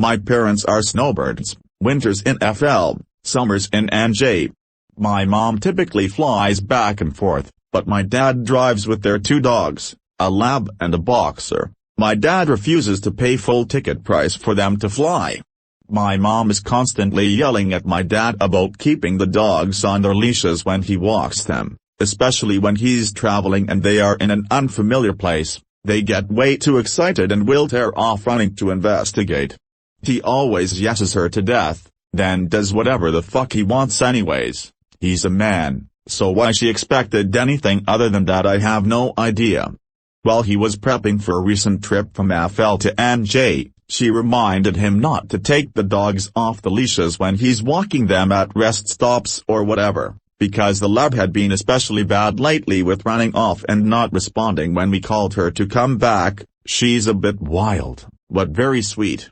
My parents are snowbirds, winters in FL, summers in NJ. My mom typically flies back and forth, but my dad drives with their 2 dogs, a lab and a boxer. My dad refuses to pay full ticket price for them to fly. My mom is constantly yelling at my dad about keeping the dogs on their leashes when he walks them, especially when he's traveling and they are in an unfamiliar place. They get way too excited and will tear off running to investigate. He always yesses her to death, then does whatever the fuck he wants anyways. He's a man, so why she expected anything other than that I have no idea. While he was prepping for a recent trip from FL to NJ, she reminded him not to take the dogs off the leashes when he's walking them at rest stops or whatever, because the lab had been especially bad lately with running off and not responding when we called her to come back. She's a bit wild, but very sweet.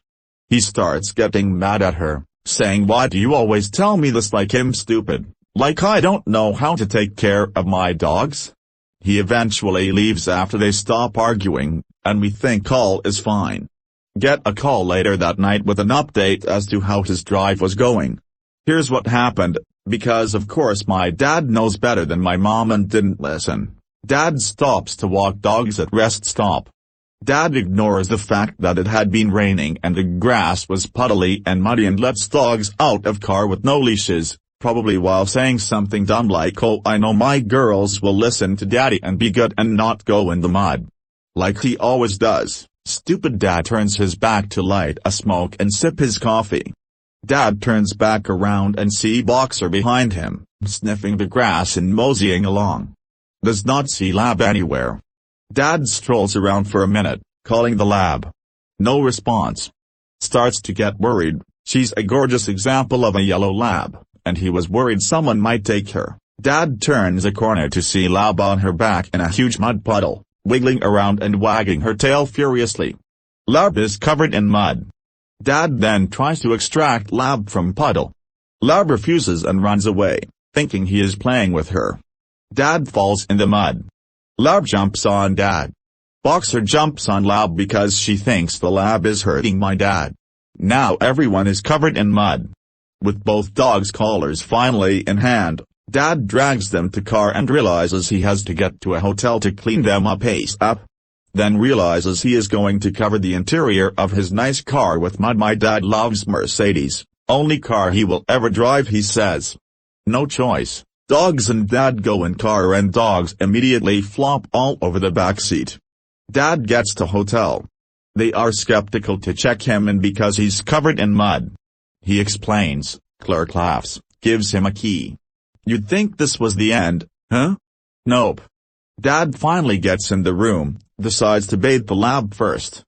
He starts getting mad at her, saying, "Why do you always tell me this like I'm stupid, like I don't know how to take care of my dogs?" He eventually leaves after they stop arguing, and we think all is fine. Get a call later that night with an update as to how his drive was going. Here's what happened, because of course my dad knows better than my mom and didn't listen. Dad stops to walk dogs at rest stop. Dad ignores the fact that it had been raining and the grass was puddly and muddy and lets dogs out of car with no leashes, probably while saying something dumb like, "Oh, I know my girls will listen to daddy and be good and not go in the mud." Like he always does, stupid dad turns his back to light a smoke and sip his coffee. Dad turns back around and see Boxer behind him, sniffing the grass and moseying along. Does not see lab anywhere. Dad strolls around for a minute, calling the lab. No response. Starts to get worried. She's a gorgeous example of a yellow lab, and he was worried someone might take her. Dad turns a corner to see lab on her back in a huge mud puddle, wiggling around and wagging her tail furiously. Lab is covered in mud. Dad then tries to extract lab from puddle. Lab refuses and runs away, thinking he is playing with her. Dad falls in the mud. Lab jumps on Dad. Boxer jumps on Lab because she thinks the lab is hurting my dad. Now everyone is covered in mud. With both dogs' collars finally in hand, Dad drags them to car and realizes he has to get to a hotel to clean them up ASAP. Then realizes he is going to cover the interior of his nice car with mud. My dad loves Mercedes, only car he will ever drive, he says. No choice. Dogs and Dad go in car and dogs immediately flop all over the backseat. Dad gets to hotel. They are skeptical to check him in because he's covered in mud. He explains, clerk laughs, gives him a key. You'd think this was the end, huh? Nope. Dad finally gets in the room, decides to bathe the lab first.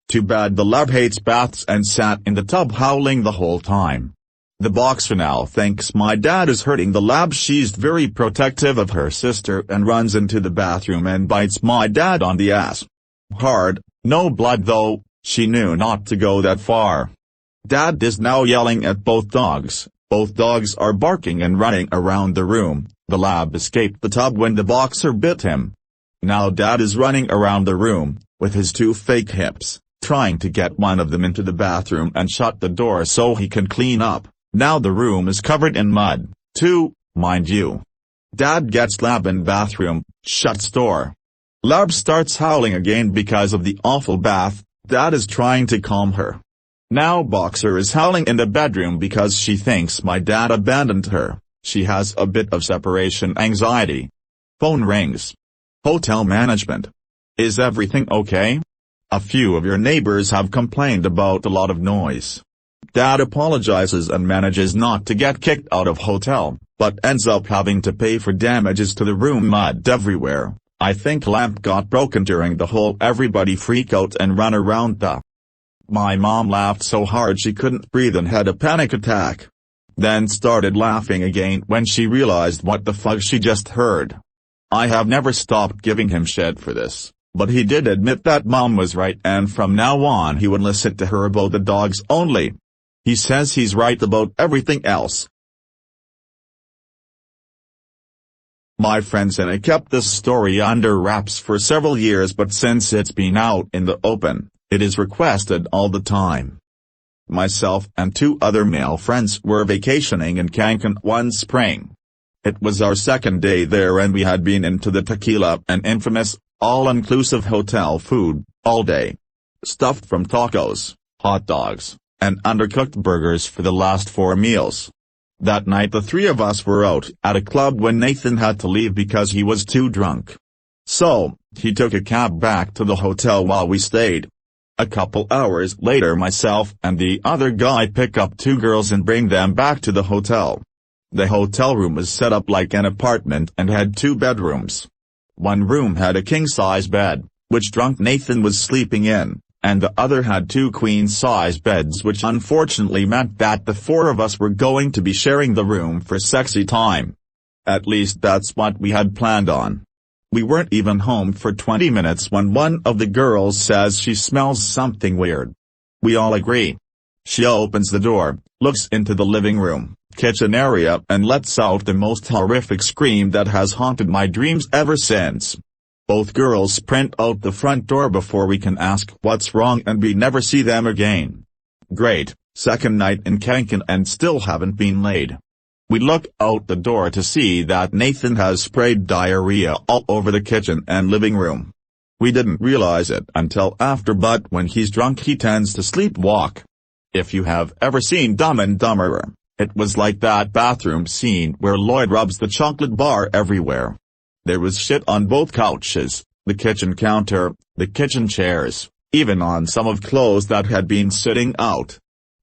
Too bad the lab hates baths and sat in the tub howling the whole time. The Boxer now thinks my dad is hurting the lab. She's very protective of her sister and runs into the bathroom and bites my dad on the ass. Hard, no blood though, she knew not to go that far. Dad is now yelling at both dogs. Both dogs are barking and running around the room. The lab escaped the tub when the Boxer bit him. Now Dad is running around the room, with his 2 fake hips, trying to get one of them into the bathroom and shut the door so he can clean up. Now the room is covered in mud, too, mind you. Dad gets Lab in bathroom, shuts door. Lab starts howling again because of the awful bath. Dad is trying to calm her. Now Boxer is howling in the bedroom because she thinks my dad abandoned her. She has a bit of separation anxiety. Phone rings. Hotel management. Is everything okay? A few of your neighbors have complained about a lot of noise. Dad apologizes and manages not to get kicked out of hotel, but ends up having to pay for damages to the room. Mud everywhere. I think lamp got broken during the whole everybody freak out and run around the. My mom laughed so hard she couldn't breathe and had a panic attack. Then started laughing again when she realized what the fuck she just heard. I have never stopped giving him shit for this, but he did admit that mom was right and from now on he would listen to her about the dogs only. He says he's right about everything else. My friends and I kept this story under wraps for several years, but since it's been out in the open, it is requested all the time. Myself and two other male friends were vacationing in Cancun one spring. It was our second day there and we had been into the tequila and infamous, all-inclusive hotel food, all day. Stuffed from tacos, hot dogs, and undercooked burgers for the last 4 meals. That night the three of us were out at a club when Nathan had to leave because he was too drunk. So, he took a cab back to the hotel while we stayed. A couple hours later myself and the other guy pick up 2 girls and bring them back to the hotel. The hotel room was set up like an apartment and had 2 bedrooms. One room had a king-size bed, which drunk Nathan was sleeping in, and the other had 2 queen-size beds, which unfortunately meant that the 4 of us were going to be sharing the room for sexy time. At least that's what we had planned on. We weren't even home for 20 minutes when one of the girls says she smells something weird. We all agree. She opens the door, looks into the living room, kitchen area and lets out the most horrific scream that has haunted my dreams ever since. Both girls sprint out the front door before we can ask what's wrong and we never see them again. Great, second night in Cancun and still haven't been laid. We look out the door to see that Nathan has sprayed diarrhea all over the kitchen and living room. We didn't realize it until after, but when he's drunk he tends to sleepwalk. If you have ever seen Dumb and Dumberer, it was like that bathroom scene where Lloyd rubs the chocolate bar everywhere. There was shit on both couches, the kitchen counter, the kitchen chairs, even on some of clothes that had been sitting out.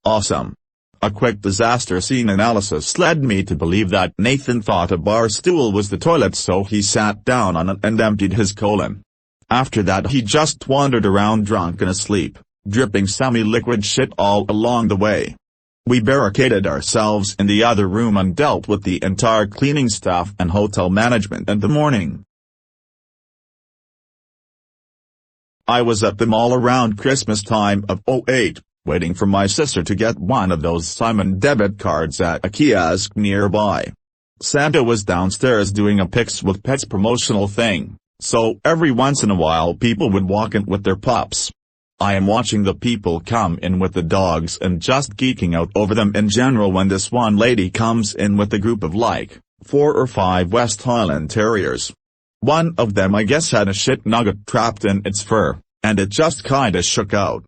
Awesome. A quick disaster scene analysis led me to believe that Nathan thought a bar stool was the toilet, so he sat down on it and emptied his colon. After that he just wandered around drunk and asleep, dripping semi-liquid shit all along the way. We barricaded ourselves in the other room and dealt with the entire cleaning staff and hotel management in the morning. I was at the mall around Christmas time of '08. Waiting for my sister to get one of those Simon debit cards at a kiosk nearby. Santa was downstairs doing a Pics with Pets promotional thing, so every once in a while people would walk in with their pups. I am watching the people come in with the dogs and just geeking out over them in general when this one lady comes in with a group of like 4 or 5 West Highland Terriers. One of them I guess had a shit nugget trapped in its fur, and it just kinda shook out.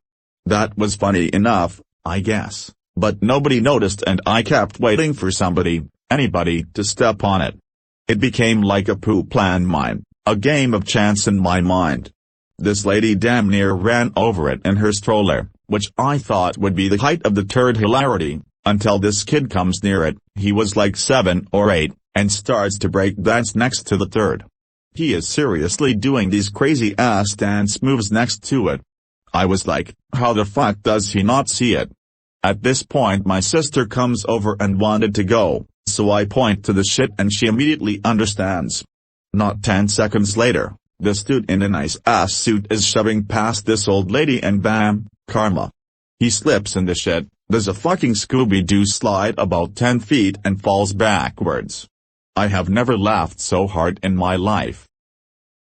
That was funny enough, I guess, but nobody noticed and I kept waiting for anybody to step on it. It became like a poop landmine, a game of chance in my mind. This lady damn near ran over it in her stroller, which I thought would be the height of the turd hilarity, until this kid comes near it, he was like 7 or 8, and starts to break dance next to the turd. He is seriously doing these crazy ass dance moves next to it. I was like, how the fuck does he not see it? At this point my sister comes over and wanted to go, so I point to the shit and she immediately understands. Not 10 seconds later, this dude in a nice ass suit is shoving past this old lady and bam, karma. He slips in the shit, does a fucking Scooby-Doo slide about 10 feet and falls backwards. I have never laughed so hard in my life.